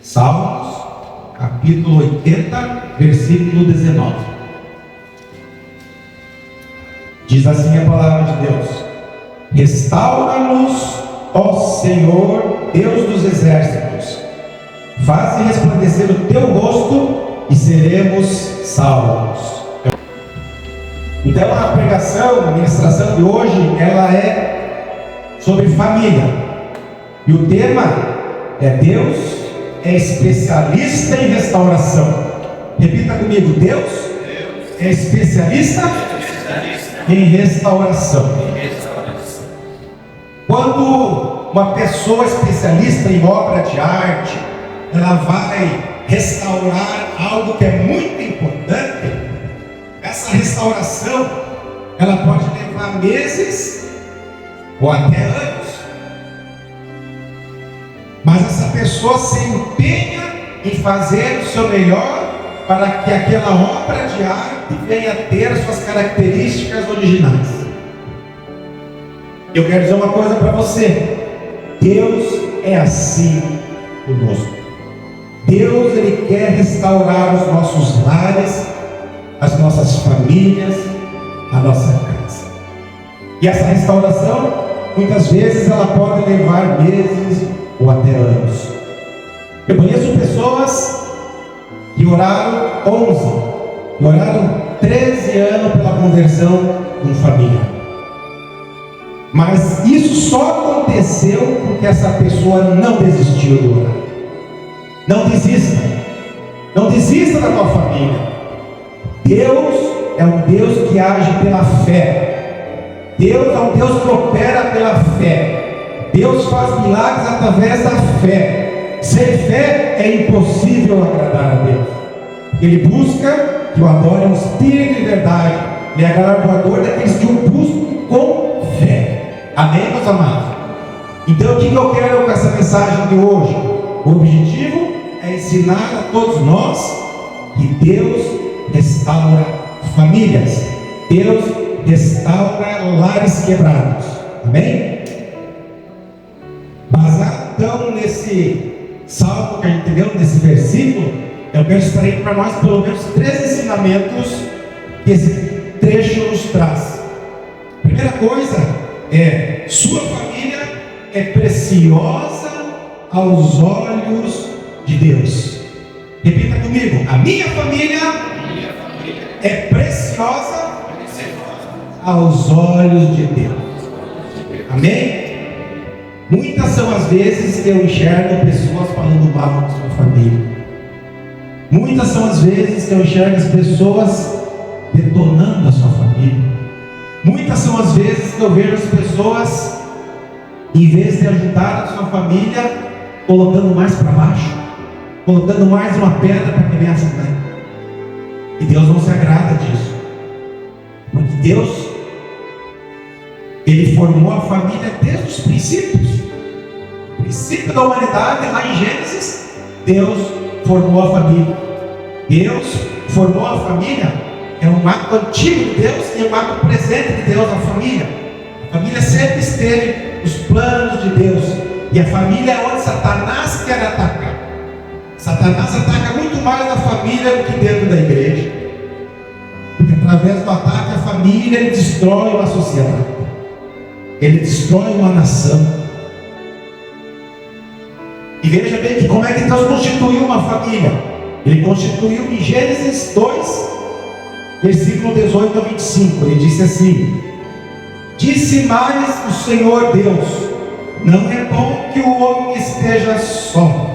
Salmos, capítulo 80, versículo 19. Diz assim a palavra de Deus: restaura-nos, ó Senhor, Deus dos exércitos, faze resplandecer o teu rosto e seremos salvos. Então a pregação, a ministração de hoje, ela é sobre família, e o tema é: Deus é especialista em restauração. Repita comigo: Deus é especialista em restauração. Quando uma pessoa especialista em obra de arte, ela vai restaurar algo que é muito importante, essa restauração, ela pode levar meses ou até anos. Mas essa pessoa se empenha em fazer o seu melhor para que aquela obra de arte venha a ter suas características originais. Eu quero dizer uma coisa para você: Deus é assim conosco. Deus, Ele quer restaurar os nossos lares, as nossas famílias, a nossa casa. E essa restauração, muitas vezes, ela pode levar meses ou até anos. Eu conheço pessoas que oraram 11, que oraram 13 anos pela conversão de um familiar. Mas isso só aconteceu porque essa pessoa não desistiu de orar. Não desista. Não desista da tua família. Deus é um Deus que age pela fé. Deus é um Deus que opera pela fé. Deus faz milagres através da fé. Sem fé é impossível agradar a Deus. Ele busca que o adore em espírito e verdade. Ele é galardoador daqueles que o buscam com fé. Amém, meus amados? Então, o que eu quero com essa mensagem de hoje? O objetivo é ensinar a todos nós que Deus restaura famílias. Deus restaura lares quebrados. Amém? Baseado então nesse salmo que a gente leu, nesse versículo, eu quero extrair para nós pelo menos 3 ensinamentos que esse trecho nos traz. Primeira coisa é: sua família é preciosa aos olhos de Deus. Repita comigo: a minha família é preciosa aos olhos de Deus. Amém? Muitas são as vezes que eu enxergo pessoas falando mal da sua família. Muitas são as vezes que eu enxergo as pessoas detonando a sua família. Muitas são as vezes que eu vejo as pessoas, em vez de ajudar a sua família, colocando mais para baixo, colocando mais uma pedra para que venha afundar. E Deus não se agrada disso. Porque Deus, Ele formou a família desde os princípios. O princípio da humanidade, lá em Gênesis, Deus formou a família. Deus formou a família. É um ato antigo de Deus e é um ato presente de Deus, a família. A família sempre esteve nos planos de Deus. E a família é onde Satanás quer atacar. Satanás ataca muito mais na família do que dentro da igreja. Porque através do ataque à família, ele destrói uma sociedade. Ele destrói uma nação. E veja bem que como é que Deus constituiu uma família. Ele constituiu em Gênesis 2, versículo 18 a 25. Ele disse assim: disse mais o Senhor Deus: não é bom que o homem esteja só.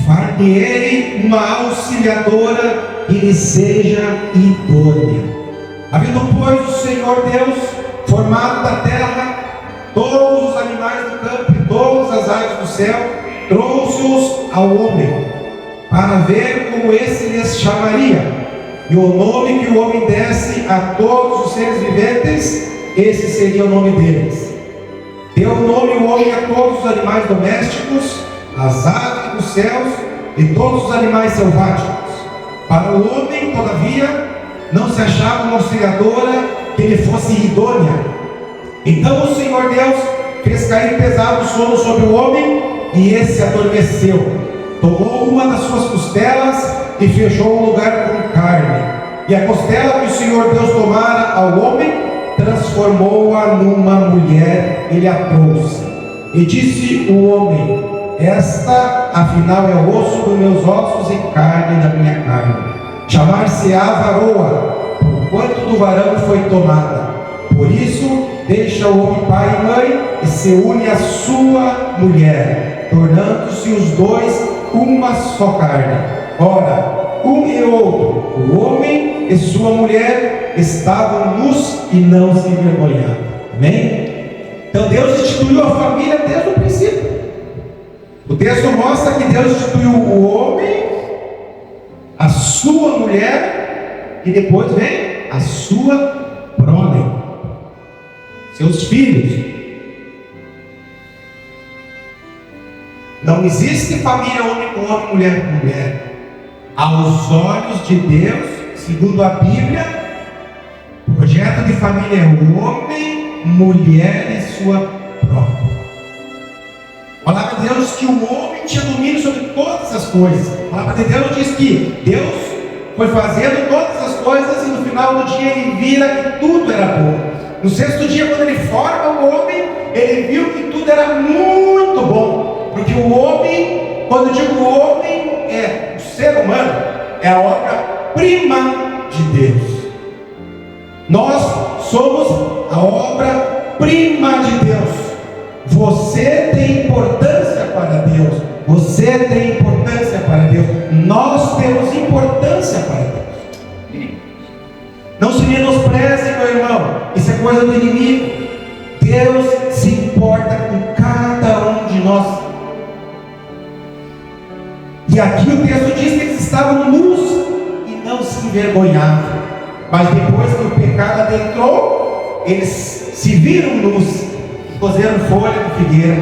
Far-lhe-ei uma auxiliadora que lhe seja idônea. Havendo, pois, o Senhor Deus formado da terra todos os animais do campo e todas as aves do céu, trouxe-os ao homem, para ver como esse lhes chamaria. E o nome que o homem desse a todos os seres viventes, esse seria o nome deles. Deu o nome o homem a todos os animais domésticos, as aves dos céus e todos os animais selváticos. Para o homem, todavia, não se achava uma auxiliadora que lhe fosse idônea. Então o Senhor Deus fez cair pesado sono sobre o homem, e esse adormeceu. tomou uma das suas costelas e fechou o lugar com carne. E a costela que o Senhor Deus tomara ao homem, transformou-a numa mulher, ele a trouxe. E disse o homem: esta afinal é o osso dos meus ossos e carne da minha carne. Chamar-se-á varoa, porquanto do varão foi tomada. Por isso deixa o homem pai e mãe e se une à sua mulher, tornando-se os dois uma só carne. Ora, um e outro, o homem e sua mulher, estavam nus e não se envergonhavam. Amém? Então Deus instituiu a família desde o princípio. O texto mostra que Deus instituiu o homem, a sua mulher, e depois vem a sua prole, seus filhos. Não existe família homem com homem, mulher com mulher. Aos olhos de Deus, segundo a Bíblia, o projeto de família é o homem, mulher e sua própria. A palavra de Deus diz que o homem tinha domínio sobre todas as coisas. A palavra de Deus diz que Deus foi fazendo todas as coisas e no final do dia ele vira que tudo era bom. No sexto dia, quando ele forma o homem, ele viu que tudo era muito bom. Porque o homem, quando eu digo homem, é o ser humano, é a obra-prima de Deus. Nós somos a obra-prima de Deus. Você tem importância para Deus. Você tem importância para Deus. Nós temos importância para Deus. Não se menospreze, meu irmão. Isso é coisa do inimigo. Deus se importa com cada um de nós. E aqui o texto diz que eles estavam nus e não se envergonhavam. Mas depois que o pecado adentrou, eles se viram nus e cozeram folha de figueira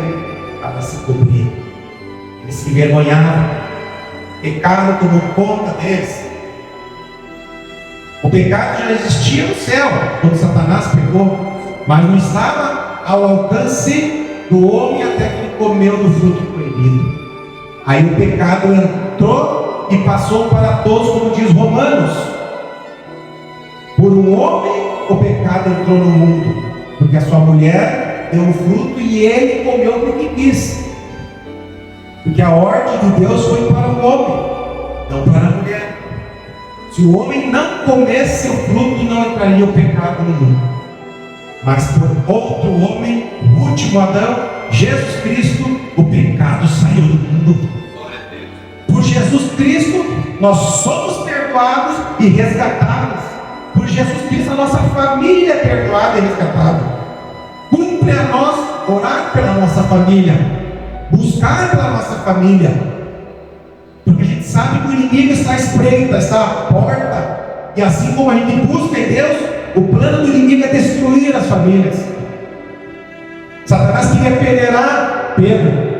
para se cobrir. Eles se envergonhavam. O pecado tomou conta deles. O pecado já existia no céu quando Satanás pegou, mas não estava ao alcance do homem até que ele comeu do fruto proibido. Aí o pecado entrou e passou para todos, como diz Romanos. Por um homem o pecado entrou no mundo, porque a sua mulher deu o fruto e ele comeu porque quis. Porque a ordem de Deus foi para o homem, não para a mulher. Se o homem não comesse o fruto, não entraria o pecado no mundo. Mas por outro homem, o último Adão, Jesus Cristo, o pecado saiu do mundo. Por Jesus Cristo, nós somos perdoados e resgatados. Por Jesus Cristo, a nossa família é perdoada e resgatada. Cumpre a nós orar pela nossa família, buscar pela nossa família, porque a gente sabe que o inimigo está à espreita, está à porta. E assim como a gente busca em Deus, o plano do inimigo é destruir as famílias. Satanás queria peneirar Pedro.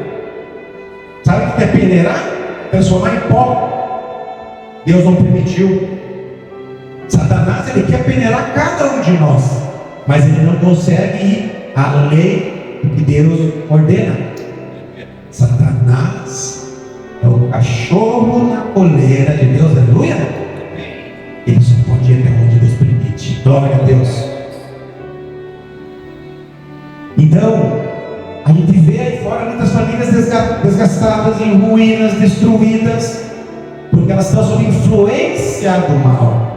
Sabe o que é peneirar? Transformar em pó. Deus não permitiu. Satanás, ele quer peneirar cada um de nós, mas ele não consegue ir além do que Deus ordena. Satanás é o cachorro na coleira de Deus, aleluia. Ele só pode ir até onde Deus permite. Glória a Deus. Então, a gente vê aí fora muitas famílias desgastadas, em ruínas, destruídas, porque elas estão sob influência do mal.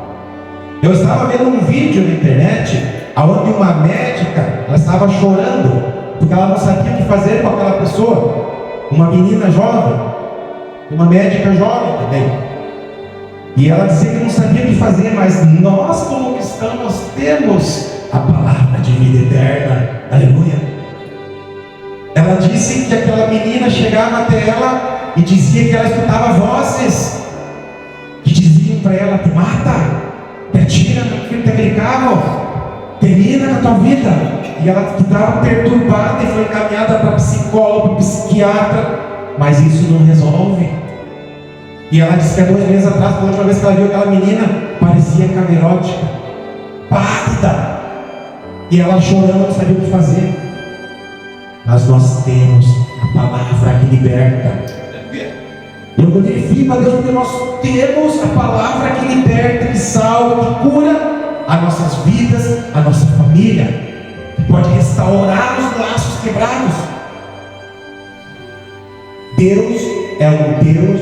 Eu estava vendo um vídeo na internet, onde uma médica, ela estava chorando, porque ela não sabia o que fazer com aquela pessoa, uma menina jovem, uma médica jovem também, e ela dizia que não sabia o que fazer, mas nós como cristãos, nós temos a palavra de vida eterna, aleluia. Ela disse que aquela menina chegava até ela e dizia que ela escutava vozes que diziam para ela: te mata, te atira naquele carro, termina com a tua vida. E ela estava perturbada e foi encaminhada para psicólogo, psiquiatra, mas isso não resolve. E ela disse que há 2 meses atrás, a última vez que ela viu aquela menina, parecia camerótica, pálida, e ela chorando, não sabia o que fazer. Mas nós temos a palavra que liberta. Eu glorifico a Deus porque nós temos a palavra que liberta, que salva, que cura as nossas vidas, a nossa família, que pode restaurar os laços quebrados. Deus é um Deus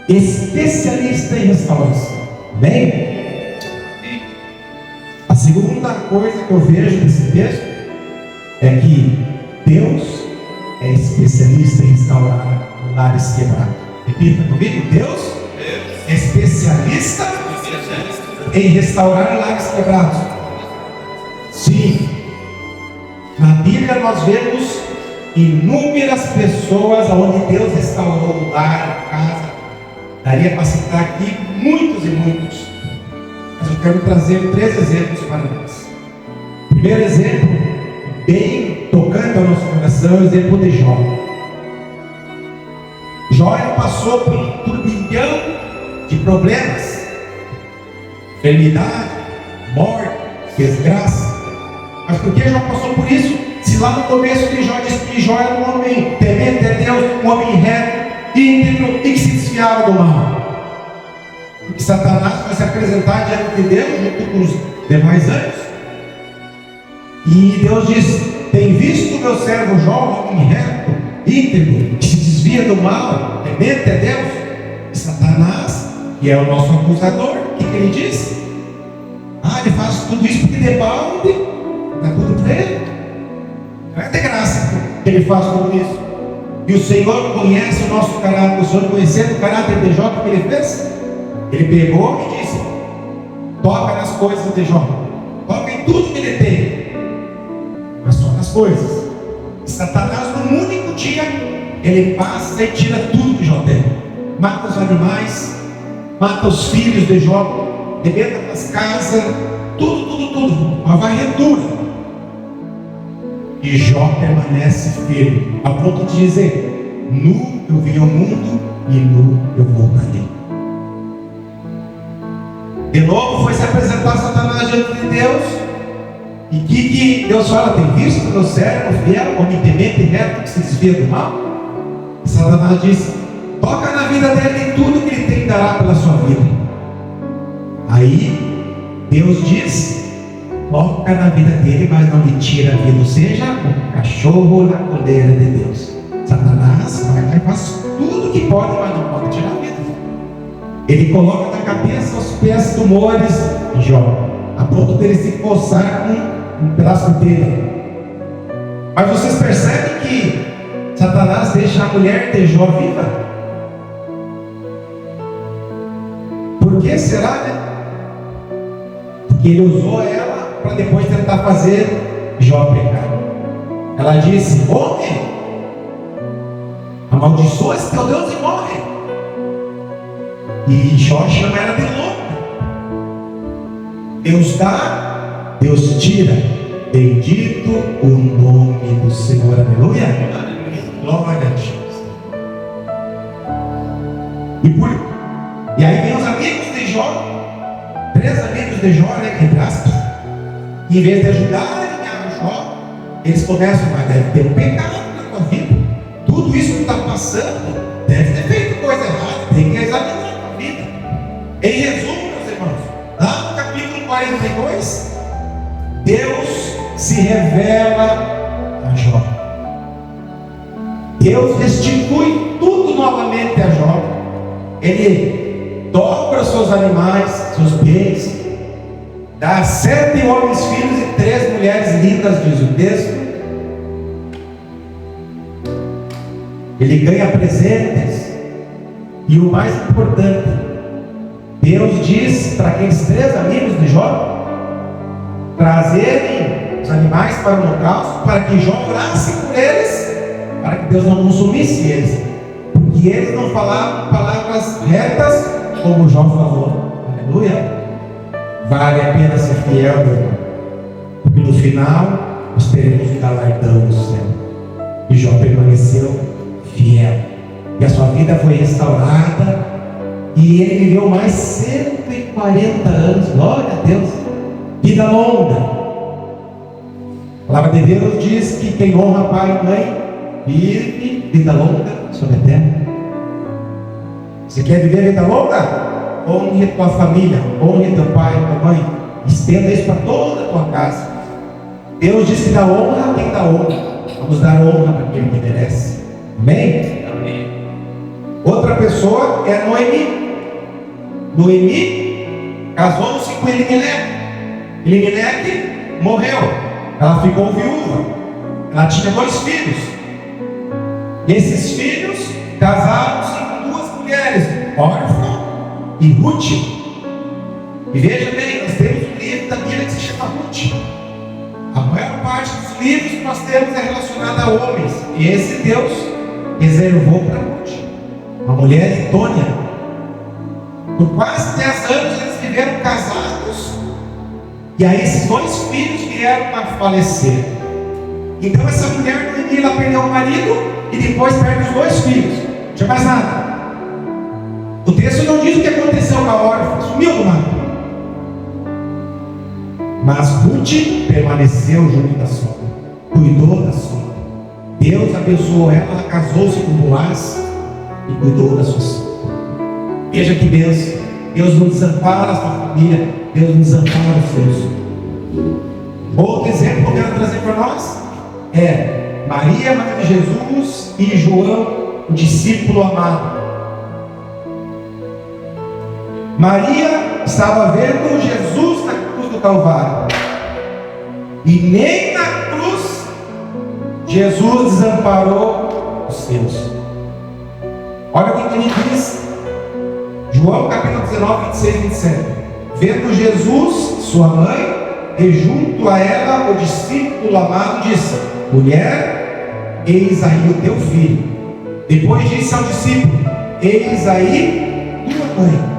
especialista em restauração. Amém? A segunda coisa que eu vejo nesse texto é que Deus é especialista em restaurar lares quebrados. Repita comigo: Deus é especialista em restaurar lares quebrados. Sim, na Bíblia nós vemos inúmeras pessoas onde Deus restaurou o lar, a casa. Daria para citar aqui muitos e muitos, mas eu quero trazer 3 exemplos para nós. Primeiro exemplo, bem tocante ao nosso coração, é o exemplo de Jó. Jó passou por um turbilhão de problemas, enfermidade, morte, desgraça. Mas por que Jó passou por isso? Se lá no começo de Jó diz que Jó era um homem temente a Deus, um homem reto, íntegro e que se desfiava do mal. Porque Satanás vai se apresentar diante de Deus junto com os demais anjos. E Deus diz: tem visto o meu servo Jó, um homem reto, íntegro, que se desvia do mal, temente a Deus? E Satanás, que é o nosso acusador, o que ele diz? Ele faz tudo isso porque de balde, está tudo para ele. Não é de graça que ele faz tudo isso. E o Senhor conhece o nosso caráter. O Senhor, conhecendo o caráter de Jó, o que ele fez? Ele pegou e disse: toca nas coisas de Jó, toca em tudo que ele tem, mas só nas coisas. E Satanás, num único dia, ele passa e tira tudo que Jó tem. Mata os animais, mata os filhos de Jó, arrebenta as casas, tudo, uma varredura. E Jó permanece firme, a ponto de dizer: nu eu vim ao mundo e nu eu voltarei. De novo foi se apresentar Satanás diante de Deus. E que Deus fala: tem visto o meu servo fiel, homem temente e reto, que se desvia do mal? E Satanás diz: toca na vida dele, e tudo que ele tem dará pela sua vida. Aí Deus diz: toca na vida dele, mas não lhe tira a vida. Ou seja, o cachorro na coleira de Deus. Satanás vai lá e faz tudo que pode, mas não pode tirar a vida. Ele coloca na cabeça os pés tumores de Jó, a ponto dele se coçar com um pedaço de telha. Mas vocês percebem que Satanás deixa a mulher de Jó viva? Por que será, né? Porque ele usou ela para depois tentar fazer Jó pecar. Ela disse: homem, amaldiçoa esse teu Deus e morre. E Jó chama ela de louca. Deus dá, Deus tira. Bendito o nome do Senhor. Aleluia. Glória a Deus. E aí vem os amigos de Jó, 3 amigos de Jó, né, entre aspas. E em vez de ajudarem a Jó, eles começam: mas deve ter um pecado na tua vida. Tudo isso que está passando, deve ter feito coisa errada, tem que examinar. Em resumo, meus irmãos, lá no capítulo 42, Deus se revela a Jó. Deus restitui tudo novamente a Jó. Ele dobra os seus animais, seus bens, dá 7 homens filhos e 3 mulheres lindas, diz o texto. Ele ganha presentes. E o mais importante, Deus diz para aqueles 3 amigos de Jó trazerem os animais para o holocausto, para que Jó orasse por eles, para que Deus não consumisse eles, porque eles não falavam palavras retas como Jó falou. Aleluia. Vale a pena ser fiel, meu irmão, porque no final nós teremos o galardão do céu. E Jó permaneceu fiel, e a sua vida foi restaurada, e ele viveu mais 140 anos. Glória a Deus. Vida longa. A palavra de Deus diz que quem honra pai e mãe vive vida longa sobre a terra. Você quer viver vida longa? Honre a tua família, honre teu pai, tua mãe. Estenda isso para toda a tua casa. Deus diz que dá honra a quem dá honra. Vamos dar honra para quem que merece. Amém? Amém. Outra pessoa é Noemi. Noemi casou-se com Elimeleque. Elimeleque morreu. Ela ficou viúva. Ela tinha 2 filhos. Esses filhos casaram-se com 2 mulheres, Orfa e Ruth. E veja bem, nós temos um livro da Bíblia que se chama Ruth. A maior parte dos livros que nós temos é relacionada a homens. E esse Deus reservou para Ruth, uma mulher idônea. Por quase 10 anos eles viveram casados. E aí esses 2 filhos vieram a falecer. Então essa mulher, ela perdeu o marido e depois perde os 2 filhos. Não tinha mais nada. O texto não diz o que aconteceu com a órfã. Sumiu do mapa. Mas Ruth permaneceu junto da sogra, cuidou da sogra. Deus abençoou ela casou-se com Boaz e cuidou da sua sogra. Veja que bênção. Deus não desampara a sua família, Deus não desampara os seus. Outro exemplo que eu quero trazer para nós é Maria, mãe de Jesus, e João, o discípulo amado. Maria estava vendo Jesus na cruz do Calvário. E nem na cruz Jesus desamparou os seus. Olha o que ele diz. João capítulo 19, 26 e 27. Vendo Jesus, sua mãe, e junto a ela o discípulo amado disse: mulher, eis aí o teu filho. Depois disse ao discípulo: eis aí tua mãe.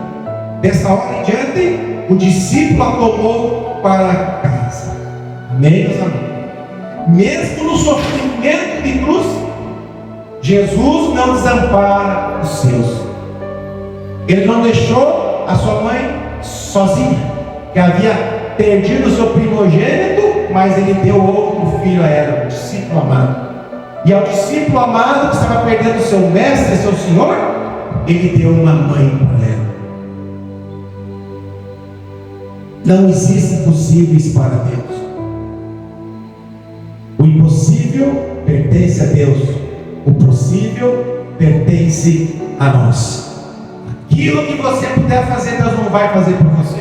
Dessa hora em diante, o discípulo a tomou para casa. Amém, meus amigos? Mesmo no sofrimento de cruz, Jesus não desampara os seus. Ele não deixou a sua mãe sozinha, que havia perdido o seu primogênito, mas ele deu outro filho a ela, o discípulo amado. E ao discípulo amado que estava perdendo seu mestre, seu senhor, ele deu uma mãe para ela. Não existem impossíveis para Deus. O impossível pertence a Deus. O possível pertence a nós. Aquilo que você puder fazer, Deus não vai fazer por você.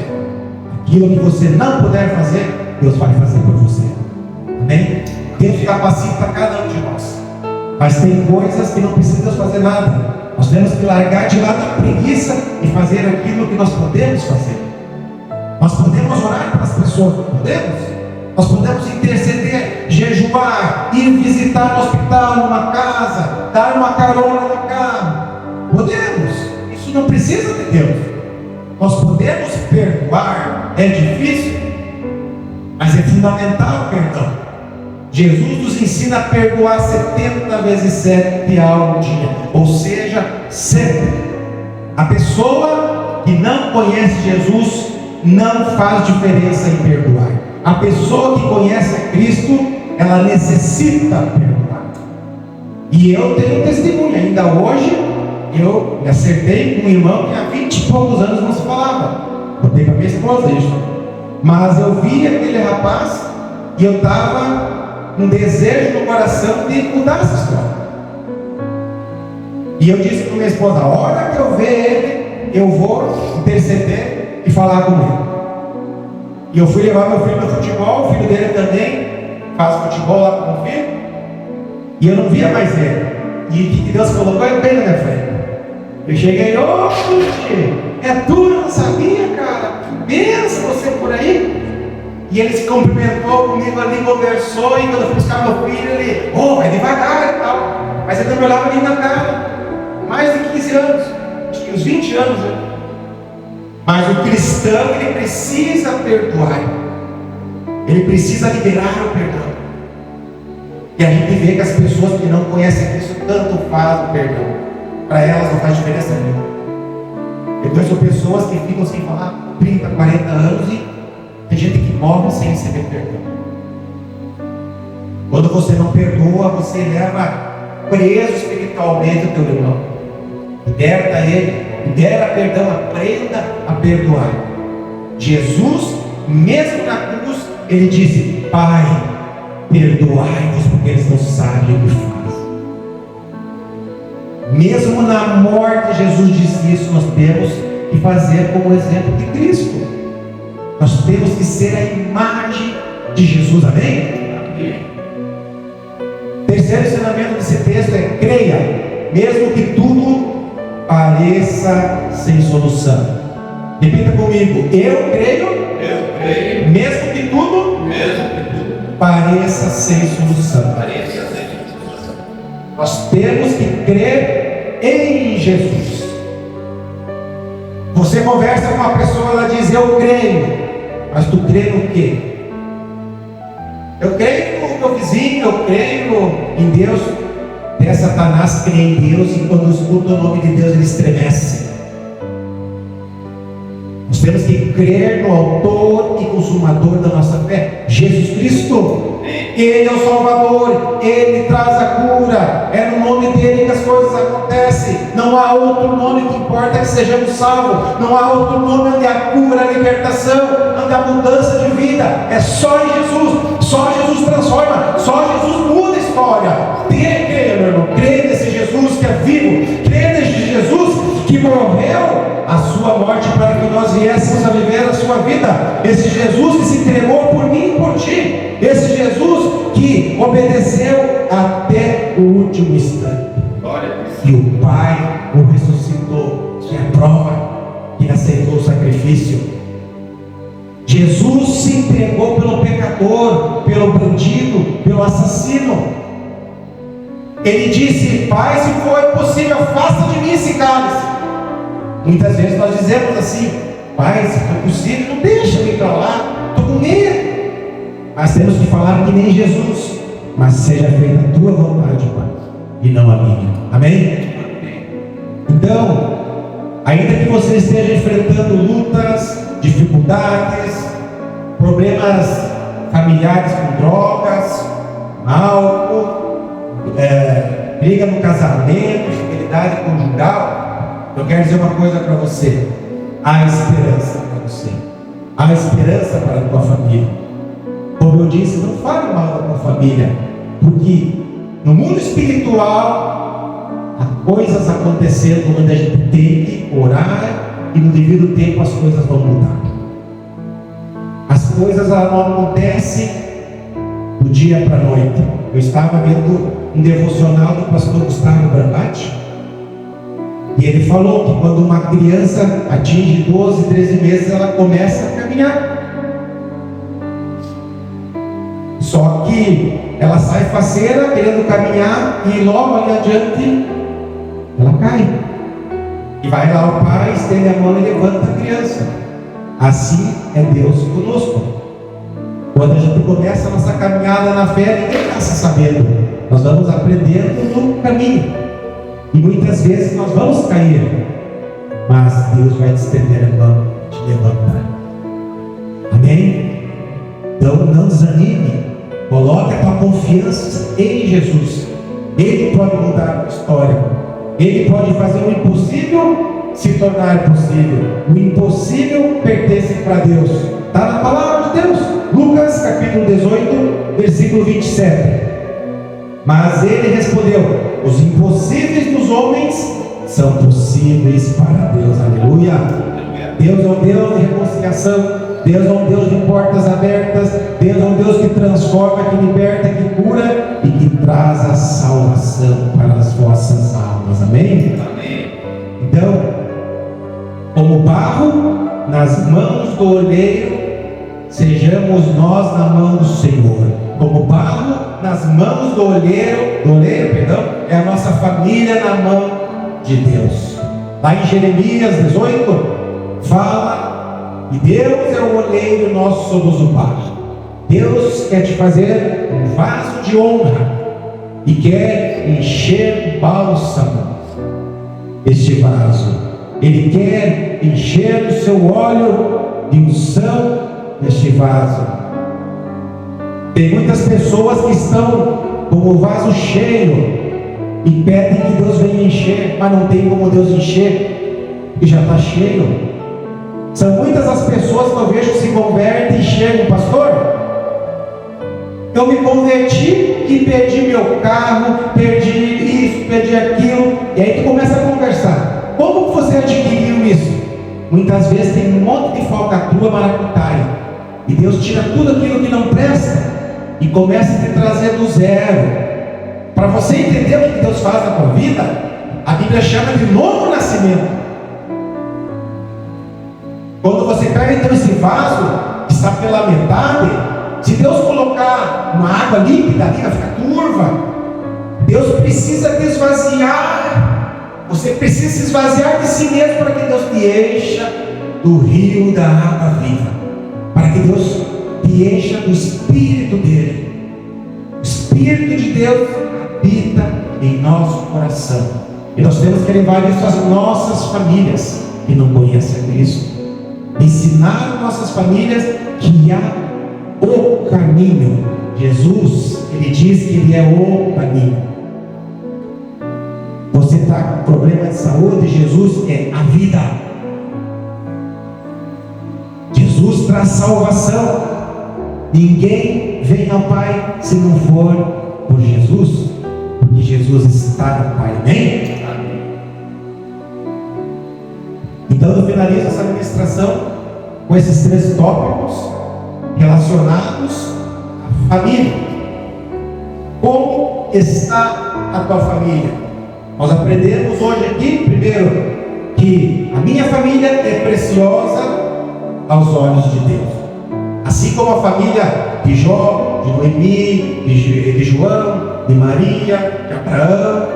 Aquilo que você não puder fazer, Deus vai fazer por você. Amém? Deus capacita cada um de nós. Mas tem coisas que não precisamos fazer nada. Nós temos que largar de lado a preguiça e fazer aquilo que nós podemos fazer. Nós podemos orar para as pessoas, podemos? Nós podemos interceder, jejuar, ir visitar no hospital, numa casa, dar uma carona no carro. Podemos. Isso não precisa de Deus. Nós podemos perdoar. É difícil, mas é fundamental o perdão. Jesus nos ensina a perdoar 70 vezes 7 ao dia. Ou seja, sempre. A pessoa que não conhece Jesus não faz diferença em perdoar. A pessoa que conhece a Cristo, ela necessita perdoar. E eu tenho testemunho. Ainda hoje eu me acertei com um irmão que há 20 e poucos anos não se falava. Contei para minha esposa isso. Mas eu vi aquele rapaz e eu estava com um desejo no coração de mudar essa história. E eu disse para minha esposa: a hora que eu ver ele, eu vou interceder e falar com ele. E eu fui levar meu filho no futebol. O filho dele também faz futebol lá com o filho. E eu não via mais ele. E que Deus colocou ele bem na minha frente. Eu cheguei: ô filho, é tu, eu não sabia, cara. Pensa você por aí. E ele se cumprimentou comigo ali, conversou. E quando eu fui buscar meu filho, ele: vai devagar e tal. Mas ele não me olhava nem na cara. Mais de 15 anos, acho que uns 20 anos, né? Mas o cristão, ele precisa perdoar. Ele precisa liberar o perdão. E a gente vê que as pessoas que não conhecem Cristo tanto fazem o perdão. Para elas não faz diferença nenhuma. Eu conheço pessoas que ficam sem falar 30, 40 anos e tem gente que morre sem receber perdão. Quando você não perdoa, você leva preso espiritualmente o teu irmão. Liberta ele, dera perdão, aprenda a perdoar. Jesus, mesmo na cruz, ele disse: Pai, perdoai-vos, porque eles não sabem o que fazem. Mesmo na morte, Jesus disse isso. Nós temos que fazer como exemplo de Cristo. Nós temos que ser a imagem de Jesus, amém? Amém. Terceiro ensinamento desse texto é: creia, mesmo que tudo pareça sem solução. Repita comigo: eu creio, mesmo que tudo pareça sem solução. Nós temos que crer em Jesus. Você conversa com uma pessoa, ela diz: eu creio, mas tu crê no quê? Eu creio no meu vizinho, eu creio em Deus. Até Satanás crê em Deus, e quando escuta o nome de Deus ele estremece. Nós temos que crer no autor e consumador da nossa fé, Jesus Cristo. Ele é o Salvador, Ele traz a cura, é no nome dEle que as coisas acontecem. Não há outro nome, que importa que sejamos salvos. Não há outro nome onde há cura, a libertação, onde há mudança de vida. É só em Jesus. Só Jesus transforma, só Jesus muda a história. Creia, meu irmão, creia nesse Jesus que é vivo, creia nesse Jesus que morreu a sua morte para que nós viéssemos a viver a sua vida. Esse Jesus que se entregou por mim e por ti. Esse Jesus que obedeceu até o último instante. E o Pai o ressuscitou, que é a prova que ele aceitou o sacrifício. Jesus se entregou pelo pecador, pelo bandido, pelo assassino. Ele disse: Pai, se for possível, afasta de mim esse cálice. Muitas vezes nós dizemos assim: Pai, se for possível, não deixa eu ir para lá, estou com medo. Mas temos que falar que nem Jesus: mas seja feita a tua vontade, Pai, e não a minha. Amém? Então, ainda que você esteja enfrentando lutas, dificuldades, problemas familiares com drogas, álcool, briga no casamento, infidelidade conjugal, eu quero dizer uma coisa para você: há esperança para você, há esperança para a tua família. Como eu disse, não fale mal da tua família, porque no mundo espiritual há coisas acontecendo onde a gente tem que orar, e no devido tempo as coisas vão mudar. As coisas não acontecem do dia para a noite. Eu estava vendo um devocional do pastor Gustavo Brambati, e ele falou que quando uma criança atinge 12, 13 meses, ela começa a caminhar. Só que ela sai faceira, querendo caminhar, e logo ali adiante ela cai. E vai lá o pai, estende a mão e levanta a criança. Assim é Deus conosco. Quando a gente começa a nossa caminhada na fé, ninguém está sabendo. Nós vamos aprendendo no caminho. E muitas vezes nós vamos cair, mas Deus vai te estender a mão e te levantar. Amém? Então não desanime. Coloque a tua confiança em Jesus. Ele pode mudar a tua história. Ele pode fazer o impossível se tornar possível. O impossível pertence para Deus. Está na palavra de Deus. Lucas capítulo 18, versículo 27. Mas ele respondeu: os impossíveis dos homens são possíveis para Deus. Aleluia. Deus é um Deus de reconciliação. Deus é um Deus de portas abertas. Deus é um Deus que transforma, que liberta, que cura e que traz a salvação para as vossas almas. Amém? Amém. Então, como barro nas mãos do oleiro, sejamos nós na mão do Senhor. Como barro nas mãos do oleiro, é a nossa família na mão de Deus. Lá em Jeremias 18 fala: e Deus é o oleiro, nós somos o barro. Deus quer te fazer um vaso de honra e quer encher o bálsamo este vaso. Ele quer encher o seu óleo de unção neste vaso. Tem muitas pessoas que estão com o vaso cheio e pedem que Deus venha encher, mas não tem como Deus encher, e já está cheio. São muitas as pessoas que eu vejo que se convertem e chegam, pastor, eu me converti e perdi meu carro, perdi isso, perdi aquilo. E aí tu começa a conversar. Como você adquiriu isso? Muitas vezes tem um monte de falcatrua maracutaia. E Deus tira tudo aquilo que não presta e começa a te trazer do zero. Para você entender o que Deus faz na tua vida, a Bíblia chama de novo nascimento. Quando você pega então esse vaso que está pela metade, se Deus colocar uma água límpida ali, vai ficar turva. Deus precisa te esvaziar. Você precisa se esvaziar de si mesmo para que Deus te encha do rio da água viva. Para que Deus te encha do Espírito dele. O Espírito de Deus habita em nosso coração. E nós temos que levar isso às nossas famílias que não conhecem Cristo. Ensinar nossas famílias que há o caminho. Jesus, ele diz que ele é o caminho. Você está com problema de saúde, Jesus é a vida. Jesus traz salvação. Ninguém vem ao Pai se não for por Jesus, porque Jesus está no Pai. Amém? Então eu finalizo essa ministração com esses 3 tópicos relacionados à família. Como está a tua família? Nós aprendemos hoje aqui, primeiro, que a minha família é preciosa aos olhos de Deus. Assim como a família de Jó, de Noemi, de João, de Maria, de Abraão,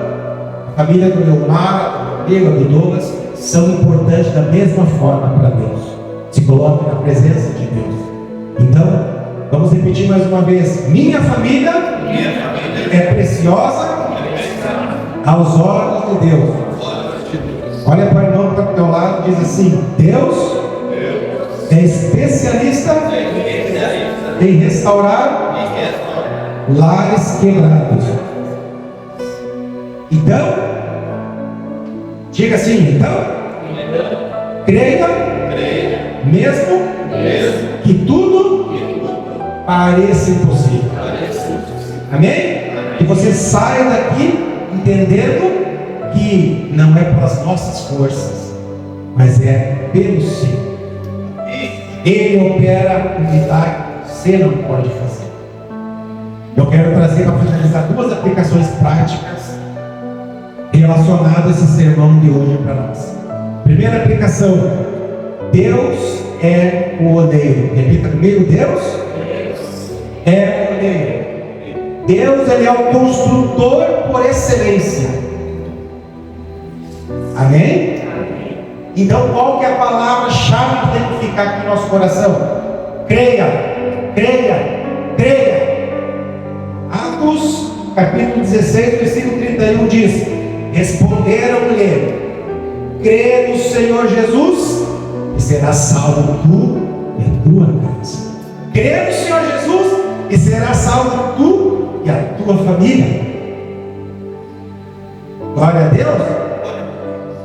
a família do Leomar, do Douglas, são importantes da mesma forma para Deus. Se coloque na presença de Deus. Então, vamos repetir mais uma vez. Minha família é preciosa aos olhos de Deus. Olha para o irmão que está do teu lado e diz assim: Deus é especialista em restaurar lares quebrados. Então, diga assim: então, creia, mesmo que tudo pareça impossível. Amém? Que você saia daqui entendendo que não é pelas nossas forças, mas é pelo Senhor. Ele opera um milagre que você não pode fazer. Eu quero trazer para finalizar 2 aplicações práticas relacionadas a esse sermão de hoje para nós. Primeira aplicação: Deus é o oleiro. Repita comigo: Deus é o oleiro. Deus, ele é o construtor por excelência. Amém? Então, qual que é a palavra-chave que tem que ficar aqui no nosso coração? Creia, creia, creia. Atos, capítulo 16, versículo 31 diz: responderam-lhe: crê no Senhor Jesus e serás salvo tu e a tua casa. Crê no Senhor Jesus e serás salvo tu e a tua família. Glória a Deus.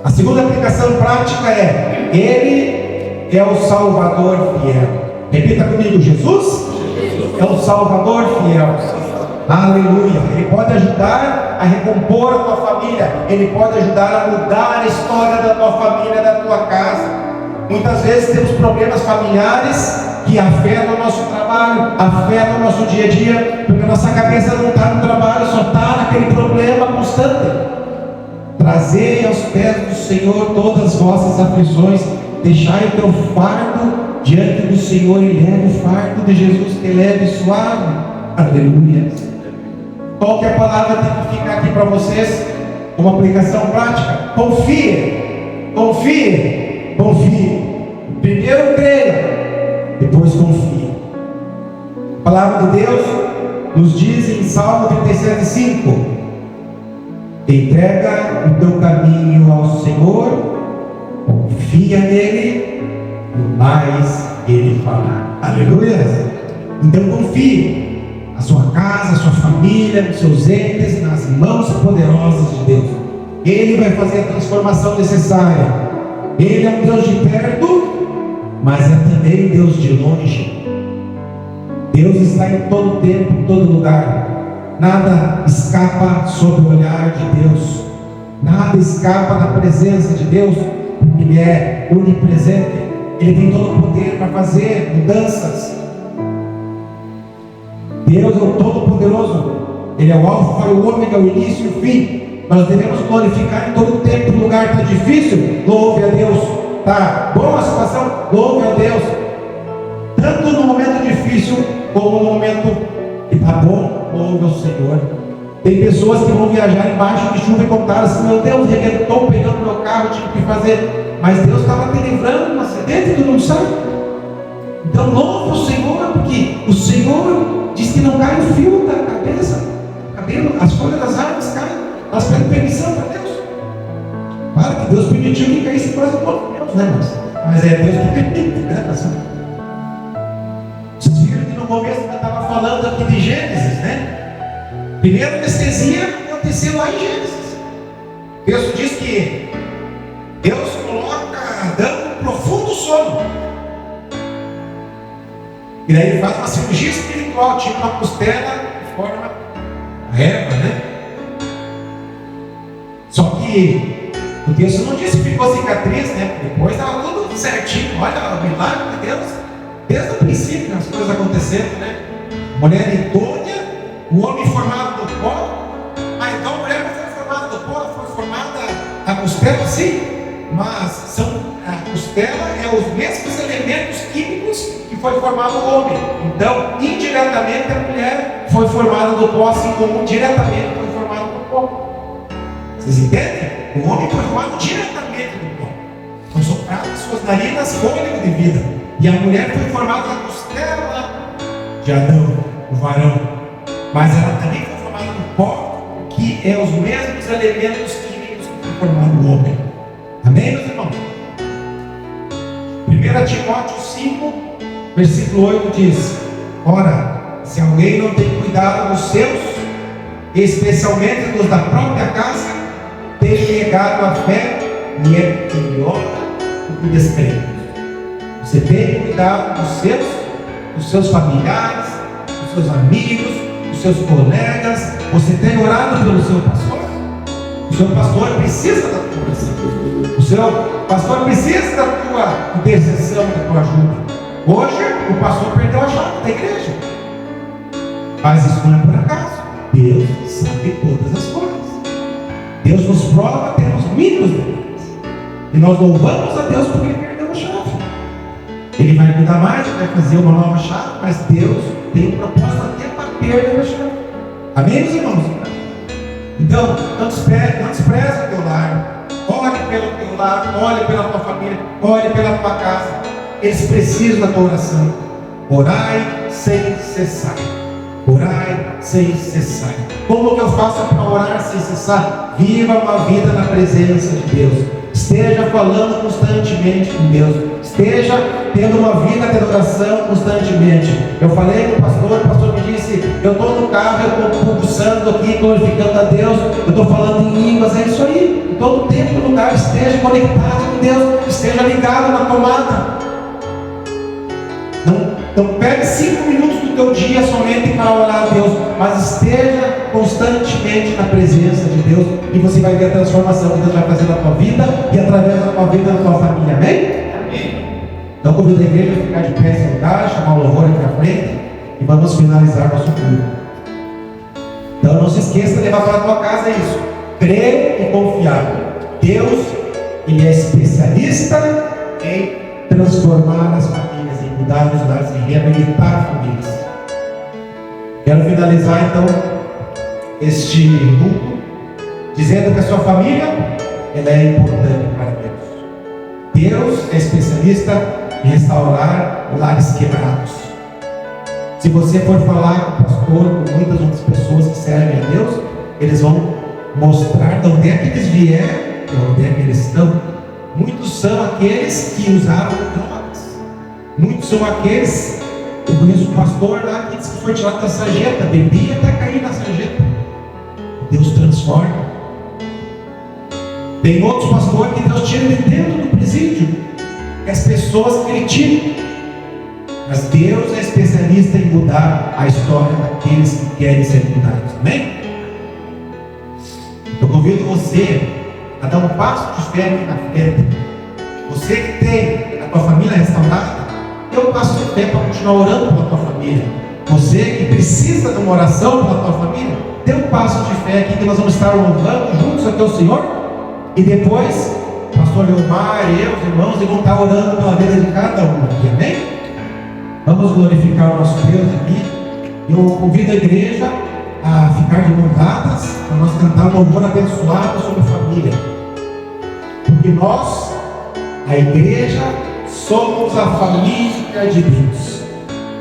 A segunda aplicação prática é: Ele é o Salvador fiel. Repita comigo: Jesus é o Salvador fiel. Aleluia. Ele pode ajudar a recompor a tua família. Ele pode ajudar a mudar a história da tua família, da tua casa. Muitas vezes temos problemas familiares que afetam o nosso trabalho, afetam o nosso dia a dia, porque a nossa cabeça não está no trabalho, só está naquele problema constante. Trazei aos pés do Senhor todas as vossas aflições, deixai o teu fardo diante do Senhor e leve o fardo de Jesus, que leve e suave. Aleluia. Qual que é a palavra que tem que ficar aqui para vocês? Uma aplicação prática. Confie, confie, confie. Primeiro creia, depois confie. A palavra de Deus nos diz em Salmo 37:5: entrega o teu caminho ao Senhor, confia nele, no mais ele falar. Aleluia. Então confie a sua casa, a sua família, os seus entes nas mãos poderosas de Deus. Ele vai fazer a transformação necessária. Ele é um Deus de perto, mas é também Deus de longe. Deus está em todo tempo, em todo lugar. Nada escapa sob o olhar de Deus. Nada escapa da presença de Deus. Ele é onipresente. Ele tem todo o poder para fazer mudanças. Deus é o Todo-Poderoso. Ele é o Alfa e o Ômega, o início e o fim. Nós devemos glorificar em todo tempo. O lugar está difícil, louve a Deus. Está boa a situação, louve a Deus. Tanto no momento difícil como no momento que está bom, louve ao Senhor. Tem pessoas que vão viajar embaixo de chuva e contaram assim: meu Deus, rebentou pegando meu carro, tive que fazer. Mas Deus estava te livrando de um acidente e tu não sabe. Então louve o Senhor, porque o Senhor diz que não cai o fio da cabeça, o cabelo, as folhas das árvores caem. Elas pedem permissão para Deus. Claro que Deus permitiu que caísse quase todo Deus, né? Mas é Deus que permite, né? Vocês viram que no começo eu estava falando aqui de Gênesis, né? Primeira anestesia aconteceu lá em Gênesis. O texto diz que Deus coloca Adão em profundo sono. E daí ele faz uma cirurgia espiritual, tipo uma costela que forma a Eva, né? Só que o texto não disse que ficou cicatriz, né? Depois estava tudo certinho. Olha o milagre de Deus. Desde o princípio as coisas acontecendo, né? Mulher idônea, o homem formado do pó. Ah, então a mulher não foi formada do pó, foi formada a costela, sim. Mas a costela é os mesmos elementos químicos que foi formado o homem. Então, indiretamente a mulher foi formada do pó, assim como diretamente foi formada do pó. Vocês entendem? O homem foi formado diretamente do pó. Foi soprado em suas narinas fôlego de vida. E a mulher foi formada da costela de Adão, o varão. Mas ela também foi formada do pó, que é os mesmos elementos químicos que foi formado o homem. Amém, meus irmãos? 1 Timóteo 5, versículo 8 diz: ora, se alguém não tem cuidado dos seus, especialmente dos da própria casa, tem negado a fé e é pior do que descrente. Você tem cuidado dos seus familiares, dos seus amigos, dos seus colegas. Você tem orado pelo seu pastor? O seu pastor precisa da tua oração. O seu pastor precisa da tua intercessão, da tua ajuda. Hoje o pastor perdeu a chave da igreja. Mas isso não é por acaso. Deus sabe todas as coisas. Deus nos prova, temos mínimos detalhes. E nós louvamos a Deus porque Ele perdeu a chave. Ele vai cuidar mais, vai fazer uma nova chave, mas Deus tem um propósito até para a perda da chave. Amém, meus irmãos? Então, não despreze o teu lar. Ore pelo teu lar, ore pela tua família, ore pela tua casa. Eles precisam da tua oração. Orai sem cessar. Orai sem cessar. Como que eu faço para orar sem cessar? Viva uma vida na presença de Deus. Esteja falando constantemente com Deus. Esteja tendo uma vida de oração constantemente. Eu falei com o pastor me disse: eu estou no carro, eu estou pulsando aqui, glorificando a Deus, eu estou falando em línguas. É isso aí. Em todo tempo e lugar, esteja conectado com Deus, esteja ligado na tomada. Não pegue 5 minutos do teu dia somente para orar a Deus, mas esteja constantemente na presença de Deus, e você vai ver a transformação que Deus vai fazer na tua vida e através da tua vida, na tua família. Amém? Amém. Então convido a igreja a ficar de pé em seu lugar, chamar o louvor aqui à frente e vamos finalizar nosso culto. Então não se esqueça de levar para a tua casa isso. Crer e confiar. Deus, Ele é especialista em transformar as famílias, em mudar os lares, em reabilitar famílias. Quero finalizar então este culto dizendo que a sua família, ela é importante para Deus. Deus é especialista em restaurar lares quebrados. Se você for falar com o pastor, com muitas outras pessoas que servem a Deus, eles vão mostrar de onde é que eles vieram, de onde é que eles estão. Muitos são aqueles que usaram drogas. Muitos são aqueles. Eu conheço um pastor lá que disse que foi tirado da sarjeta, bebia até cair na sarjeta. Deus transforma. Tem outros pastores que Deus tira de dentro do presídio. pessoas criticam, mas Deus é especialista em mudar a história daqueles que querem ser mudados. Amém? Eu convido você a dar um passo de fé aqui na frente. Você que tem a tua família restaurada, dê um passo de fé para continuar orando pela tua família. Você que precisa de uma oração pela tua família, dê um passo de fé aqui, que nós vamos estar louvando juntos aqui ao Senhor. E depois, pastor Leomar e eu, os irmãos, vão estar orando pela vida de cada um aqui. Amém? Vamos glorificar o nosso Deus aqui. Eu convido a igreja a ficar de mãos dadas para nós cantar um louvor abençoado sobre família. Porque nós, a igreja, somos a família de Deus.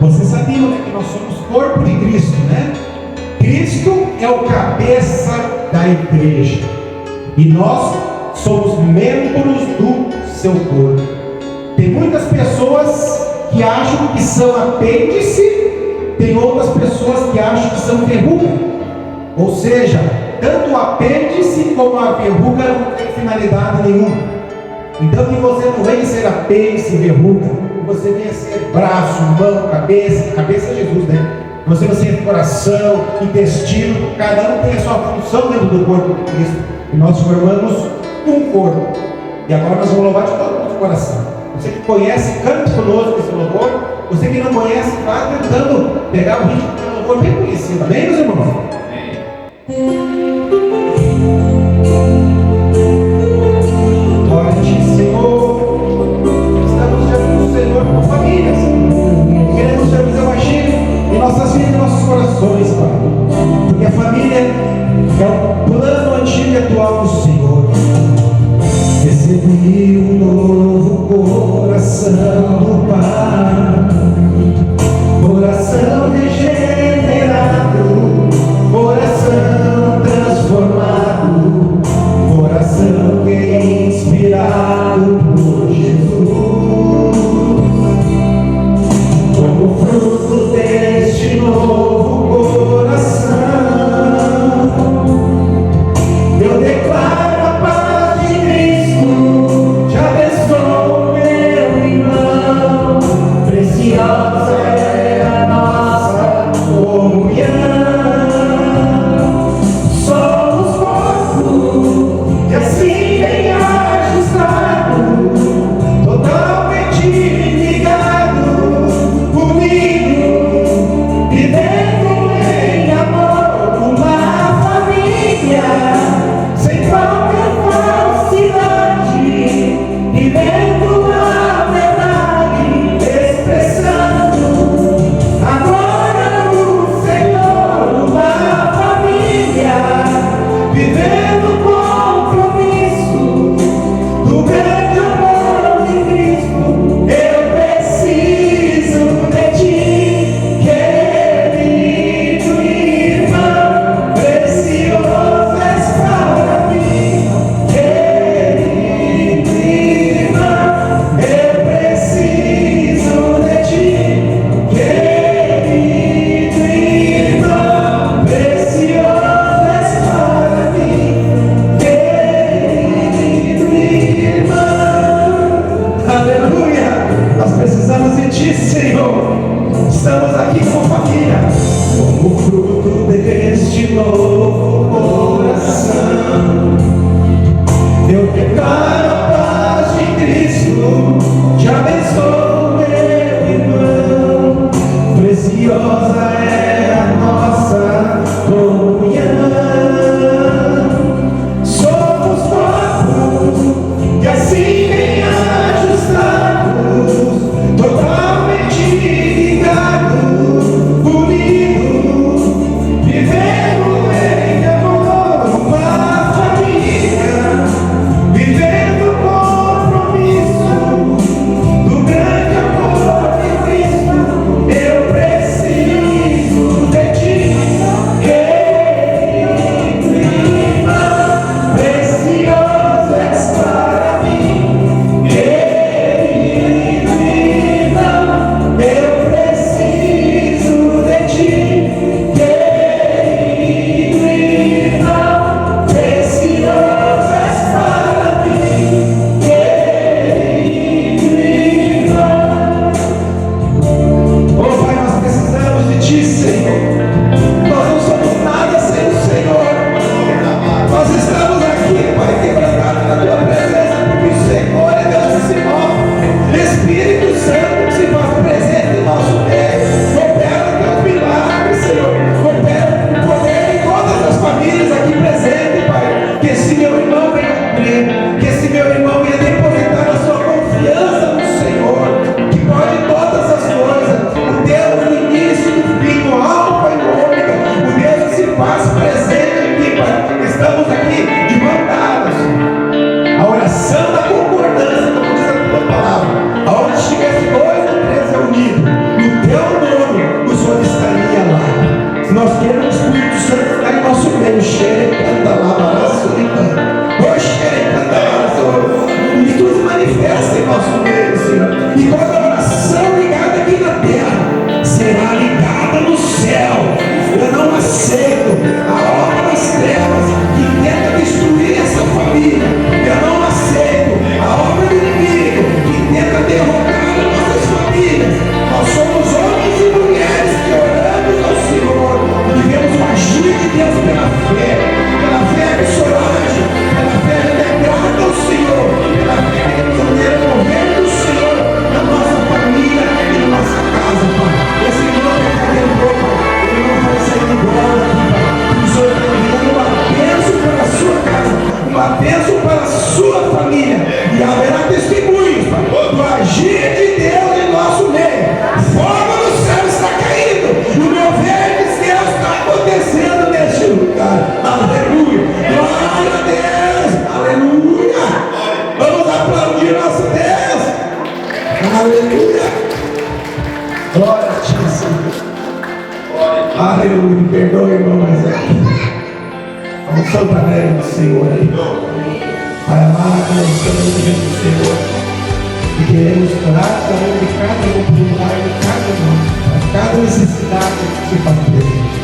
Você sabia, né, que nós somos corpo de Cristo, né? Cristo é o cabeça da igreja. E nós somos membros do seu corpo. Tem muitas pessoas que acham que são apêndice, tem outras pessoas que acham que são verruga. Ou seja, tanto o apêndice como a verruga não tem finalidade nenhuma. Então que você não venha ser apêndice, verruga, você venha ser braço, mão, cabeça. Cabeça é Jesus, né? Você vai ser coração, intestino, cada um tem a sua função dentro do corpo de Cristo. E nós formamos um corpo. E agora nós vamos louvar de todo o nosso coração. Você que conhece, cante conosco esse louvor. Você que não conhece, vá tentando pegar o ritmo do louvor bem conhecido. Amém, meus irmãos? Glória a Ti, Senhor. Estamos diante do Senhor como famílias. Queremos servir o Evangelho em nossas vidas e nossos corações, Pai. Porque a família é o plano antigo e atual do Senhor. Recebi um novo coração do Pai, coração regenerado, coração transformado, coração que é inspirado por Jesus. Como fruto deste novo coração, eu declaro a paz de Cristo, te abençoo, meu irmão. Preciosa é a nossa comunhão. Somos corpo, e assim bem ajustado, totalmente ligado, unido, vivendo em amor, uma família, sem qualquer falsidade, vivendo a verdade, expressando a glória do Senhor, uma família, vivendo o compromisso do grande amor de Cristo. Eu preciso de Ti, querido irmão, precioso és para mim, querido irmão. Eu preciso de Ti, querido irmão, precioso és para mim, querido irmão. Aleluia! Nós precisamos de Ti, Senhor. Estamos aqui como família, como fruto deste novo coração. Eu declaro a paz de Cristo, te abençoo, meu irmão. Preciosa é a nossa comunhão. Somos corpo, e assim bem ajustados, totalmente ligados, unidos, vivendo em amor, uma família, vivendo compromisso aleluia. Me perdoe, irmão, mas é a unção está nele do Senhor aí. Pai amado, nós estamos diante do Senhor e queremos orar de cada um por um lar, de cada um, para cada necessidade que se faz presente.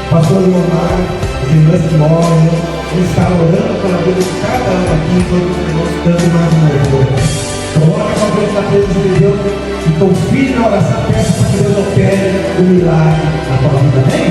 Pastor Leonardo, as irmãs que moram, ele está orando pela vida de cada um aqui, enquanto nós dando mais um louvor. Coloca a cabeça na presença de Deus e confie na oração, peça para que Deus opere o milagre na tua vida. Amém?